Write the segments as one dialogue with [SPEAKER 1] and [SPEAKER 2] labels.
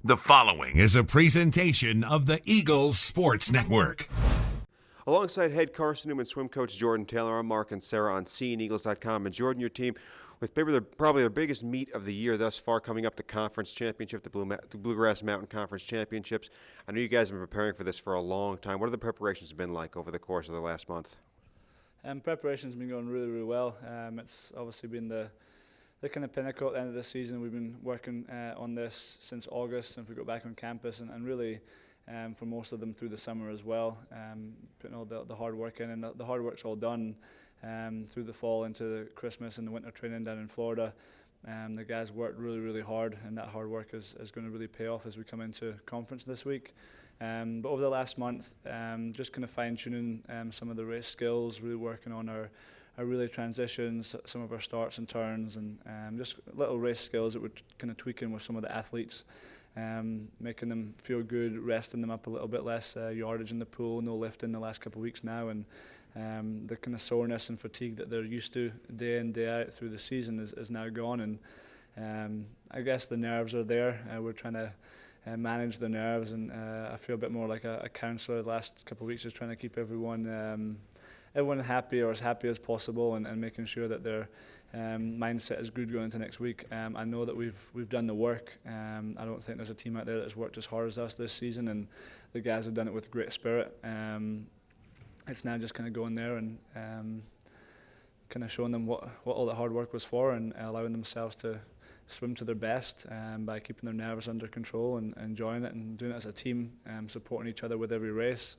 [SPEAKER 1] The following is a presentation of the Eagles Sports Network.
[SPEAKER 2] Alongside head Carson-Newman swim coach Jordan Taylor, I'm Mark and Sarah on SeeingEagles.com. And Jordan, your team, with probably their biggest meet of the year thus far, coming up to conference championship, the Bluegrass Mountain Conference Championships. I know you guys have been preparing for this for a long time. What have the preparations been like over the course of the last month?
[SPEAKER 3] Preparation's been going really, really well. It's obviously been the kind of pinnacle at the end of the season. We've been working on this since August, since we got back on campus, and really for most of them through the summer as well, putting all the hard work in, and the hard work's all done through the fall into Christmas and the winter training down in Florida. The guys worked really, really hard, and that hard work is going to really pay off as we come into conference this week. But over the last month, just kind of fine-tuning some of the race skills, really working on our relay transitions, some of our starts and turns, and just little race skills that we're kind of tweaking with some of the athletes, making them feel good, resting them up a little bit less yardage in the pool, no lifting the last couple of weeks now, and the kind of soreness and fatigue that they're used to day in, day out through the season is now gone, and I guess the nerves are there. We're trying to manage the nerves, and I feel a bit more like a counsellor the last couple of weeks, is trying to keep everyone happy, or as happy as possible, and making sure that their mindset is good going into next week. I know that we've done the work. I don't think there's a team out there that's worked as hard as us this season, and the guys have done it with great spirit. It's now just kind of going there and kind of showing them what all the hard work was for, and allowing themselves to swim to their best by keeping their nerves under control and enjoying it and doing it as a team, supporting each other with every race,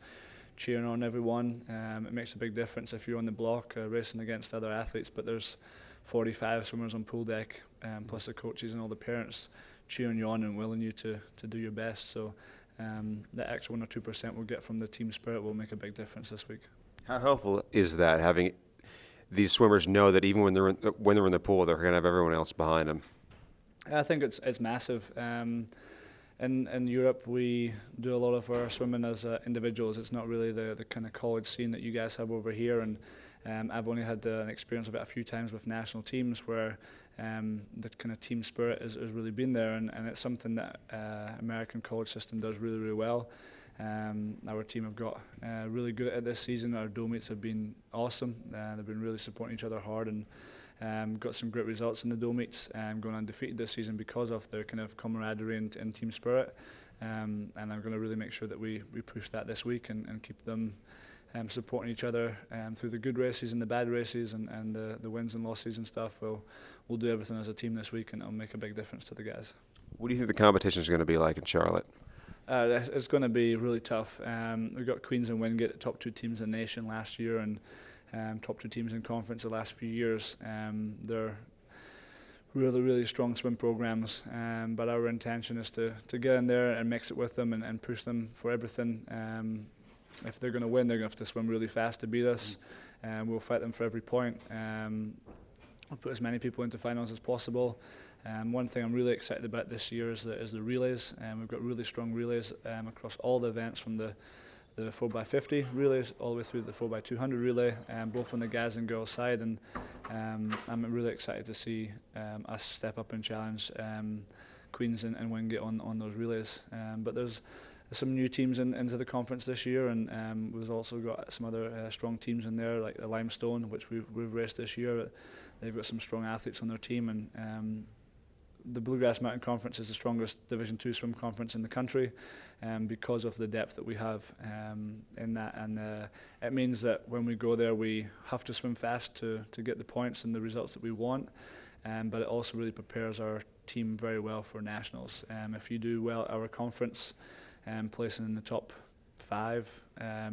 [SPEAKER 3] cheering on everyone. It makes a big difference if you're on the block racing against other athletes, but there's 45 swimmers on pool deck, plus the coaches and all the parents cheering you on and willing you to do your best. So that extra 1 or 2% we'll get from the team spirit will make a big difference this week. How
[SPEAKER 2] helpful is that, having these swimmers know that even when they're in the pool, they're going to have everyone else behind them?
[SPEAKER 3] I think it's massive. In Europe, we do a lot of our swimming as individuals. It's not really the kind of college scene that you guys have over here, and I've only had an experience of it a few times with national teams where the kind of team spirit has really been there, and it's something that American college system does really, really well. Our team have got really good at it this season. Our dual meets have been awesome. They've been really supporting each other hard, and got some great results in the dual meets, going undefeated this season because of their kind of camaraderie and team spirit. And I'm going to really make sure that we push that this week and keep them supporting each other through the good races and the bad races, and the wins and losses and stuff. We'll do everything as a team this week, and it'll make a big difference to the guys.
[SPEAKER 2] What do you think the competition is going to be like in Charlotte?
[SPEAKER 3] It's going to be really tough. We've got Queens and Wingate, the top two teams in the nation last year, and top two teams in conference the last few years. They're really, really strong swim programs, but our intention is to get in there and mix it with them and push them for everything. If they're going to win, they're going to have to swim really fast to beat us. We'll fight them for every point. We'll put as many people into finals as possible. One thing I'm really excited about this year is the relays. We've got really strong relays across all the events, from the 4x50 relays all the way through the 4x200 relay, both on the guys and girls side, and I'm really excited to see us step up and challenge Queens and Wingate on those relays. But there's some new teams into the conference this year, and we've also got some other strong teams in there, like the Limestone, which we've raced this year. They've got some strong athletes on their team, and the Bluegrass Mountain Conference is the strongest Division II swim conference in the country, because of the depth that we have in that, and it means that when we go there we have to swim fast to get the points and the results that we want, but it also really prepares our team very well for nationals. If you do well at our conference, placing in the top 5,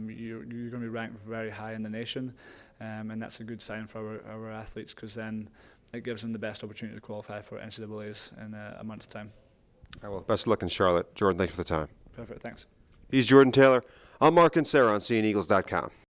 [SPEAKER 3] you're going to be ranked very high in the nation, and that's a good sign for our athletes, because then it gives them the best opportunity to qualify for NCAAs in a month's time.
[SPEAKER 2] All right, well, best of luck in Charlotte. Jordan, thanks for the time.
[SPEAKER 3] Perfect, thanks.
[SPEAKER 2] He's Jordan Taylor. I'm Mark and Sarah on SeeingEagles.com.